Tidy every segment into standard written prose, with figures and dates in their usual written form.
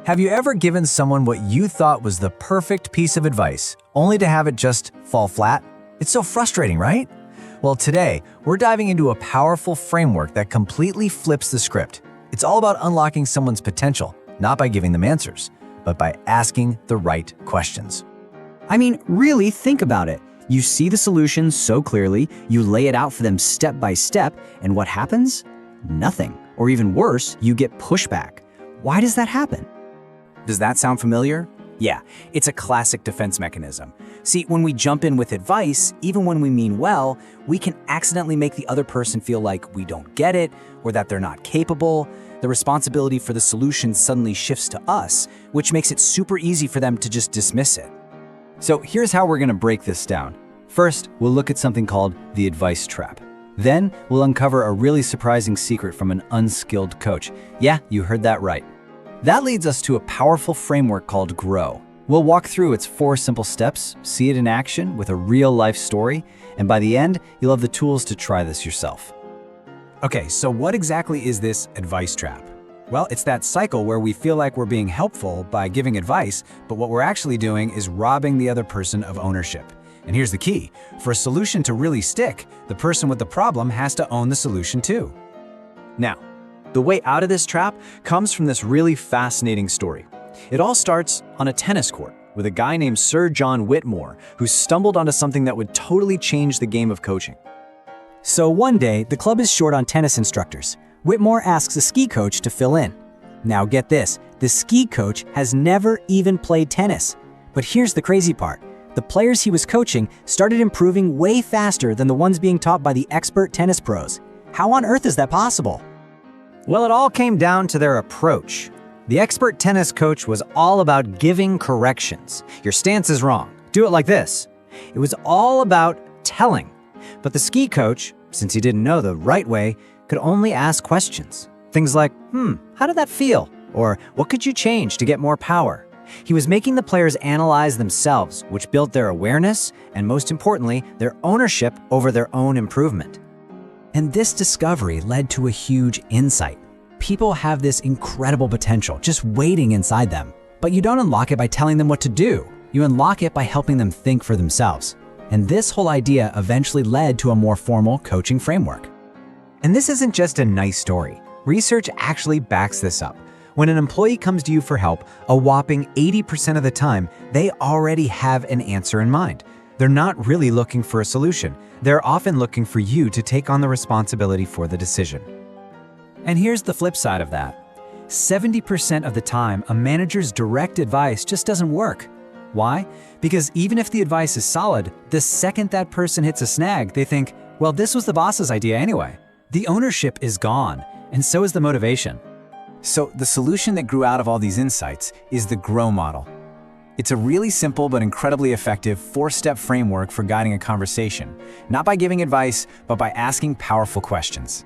Have you ever given someone what you thought was the perfect piece of advice, only to have it just fall flat? It's so frustrating, right? Well, today, we're diving into a powerful framework that completely flips the script. It's all about unlocking someone's potential, not by giving them answers, but by asking the right questions. I mean, really think about it. You see the solution so clearly, you lay it out for them step by step, and what happens? Nothing. Or even worse, you get pushback. Why does that happen? Does that sound familiar? Yeah, it's a classic defense mechanism. See, when we jump in with advice, even when we mean well, we can accidentally make the other person feel like we don't get it or that they're not capable. The responsibility for the solution suddenly shifts to us, which makes it super easy for them to just dismiss it. So here's how we're going to break this down. First, we'll look at something called the advice trap. Then, we'll uncover a really surprising secret from an unskilled coach. Yeah, you heard that right. That leads us to a powerful framework called GROW. We'll walk through its 4 simple steps, see it in action with a real-life story, and by the end, you'll have the tools to try this yourself. Okay, so what exactly is this advice trap? Well, it's that cycle where we feel like we're being helpful by giving advice, but what we're actually doing is robbing the other person of ownership. And here's the key. For a solution to really stick, the person with the problem has to own the solution too. Now, the way out of this trap comes from this really fascinating story. It all starts on a tennis court with a guy named Sir John Whitmore who stumbled onto something that would totally change the game of coaching. So one day, the club is short on tennis instructors. Whitmore asks a ski coach to fill in. Now get this, the ski coach has never even played tennis. But here's the crazy part. The players he was coaching started improving way faster than the ones being taught by the expert tennis pros. How on earth is that possible? Well, it all came down to their approach. The expert tennis coach was all about giving corrections. Your stance is wrong. Do it like this. It was all about telling. But the ski coach, since he didn't know the right way, could only ask questions. Things like, how did that feel? Or what could you change to get more power? He was making the players analyze themselves, which built their awareness and, most importantly, their ownership over their own improvement. And this discovery led to a huge insight. People have this incredible potential just waiting inside them. But you don't unlock it by telling them what to do. You unlock it by helping them think for themselves. And this whole idea eventually led to a more formal coaching framework. And this isn't just a nice story. Research actually backs this up. When an employee comes to you for help, a whopping 80% of the time, they already have an answer in mind. They're not really looking for a solution. They're often looking for you to take on the responsibility for the decision. And here's the flip side of that. 70% of the time, a manager's direct advice just doesn't work. Why? Because even if the advice is solid, the second that person hits a snag, they think, well, this was the boss's idea anyway. The ownership is gone, and so is the motivation. So the solution that grew out of all these insights is the GROW model. It's a really simple but incredibly effective 4-step framework for guiding a conversation, not by giving advice, but by asking powerful questions.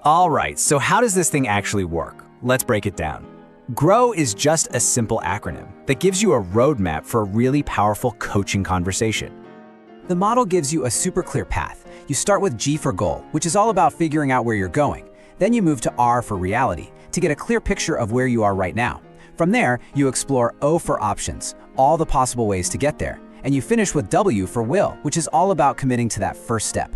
All right, so how does this thing actually work? Let's break it down. GROW is just a simple acronym that gives you a roadmap for a really powerful coaching conversation. The model gives you a super clear path. You start with G for goal, which is all about figuring out where you're going. Then you move to R for reality, to get a clear picture of where you are right now. From there, you explore O for options, all the possible ways to get there. And you finish with W for will, which is all about committing to that first step.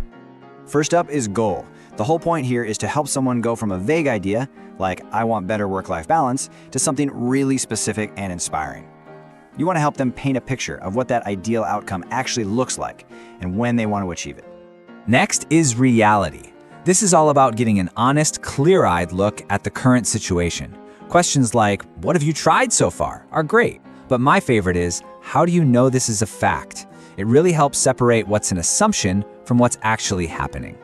First up is goal. The whole point here is to help someone go from a vague idea, like I want better work-life balance, to something really specific and inspiring. You want to help them paint a picture of what that ideal outcome actually looks like and when they want to achieve it. Next is reality. This is all about getting an honest, clear-eyed look at the current situation. Questions like, what have you tried so far, are great. But my favorite is, how do you know this is a fact? It really helps separate what's an assumption from what's actually happening.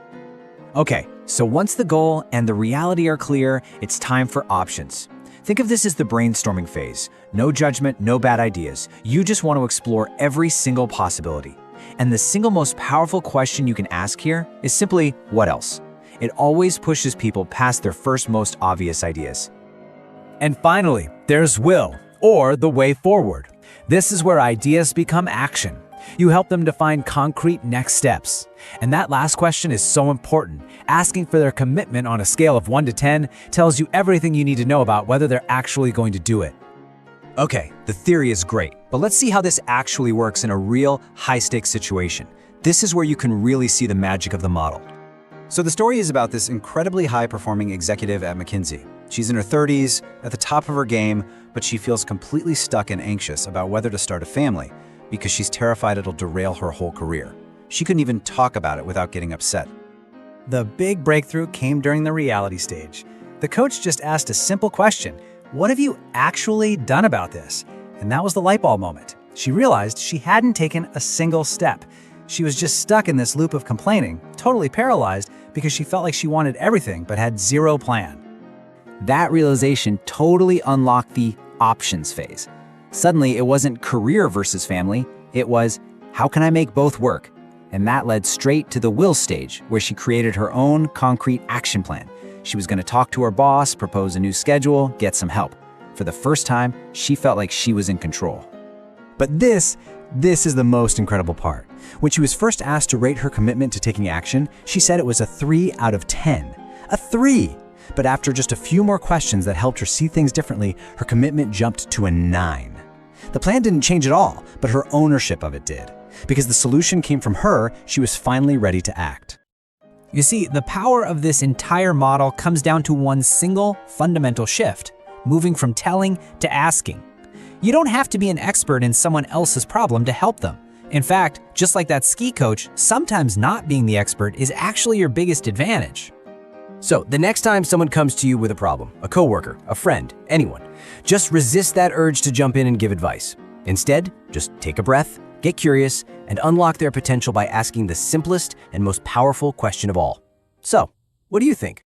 Okay, so once the goal and the reality are clear, it's time for options. Think of this as the brainstorming phase. No judgment, no bad ideas. You just want to explore every single possibility. And the single most powerful question you can ask here is simply, what else? It always pushes people past their first most obvious ideas. And finally, there's will, or the way forward. This is where ideas become action. You help them define concrete next steps. And that last question is so important. Asking for their commitment on a scale of 1 to 10 tells you everything you need to know about whether they're actually going to do it. Okay, the theory is great, but let's see how this actually works in a real high-stakes situation. This is where you can really see the magic of the model. So the story is about this incredibly high-performing executive at McKinsey. She's in her 30s, at the top of her game, but she feels completely stuck and anxious about whether to start a family because she's terrified it'll derail her whole career. She couldn't even talk about it without getting upset. The big breakthrough came during the reality stage. The coach just asked a simple question: what have you actually done about this? And that was the light bulb moment. She realized she hadn't taken a single step. She was just stuck in this loop of complaining, totally paralyzed because she felt like she wanted everything but had zero plan. That realization totally unlocked the options phase. Suddenly, it wasn't career versus family, it was, how can I make both work? And that led straight to the will stage, where she created her own concrete action plan. She was going to talk to her boss, propose a new schedule, get some help. For the first time, she felt like she was in control. But this is the most incredible part. When she was first asked to rate her commitment to taking action, she said it was a 3 out of 10. A 3! But after just a few more questions that helped her see things differently, her commitment jumped to a 9. The plan didn't change at all, but her ownership of it did. Because the solution came from her, she was finally ready to act. You see, the power of this entire model comes down to one single fundamental shift: moving from telling to asking. You don't have to be an expert in someone else's problem to help them. In fact, just like that ski coach, sometimes not being the expert is actually your biggest advantage. So, the next time someone comes to you with a problem, a coworker, a friend, anyone, just resist that urge to jump in and give advice. Instead, just take a breath, get curious, and unlock their potential by asking the simplest and most powerful question of all. So, what do you think?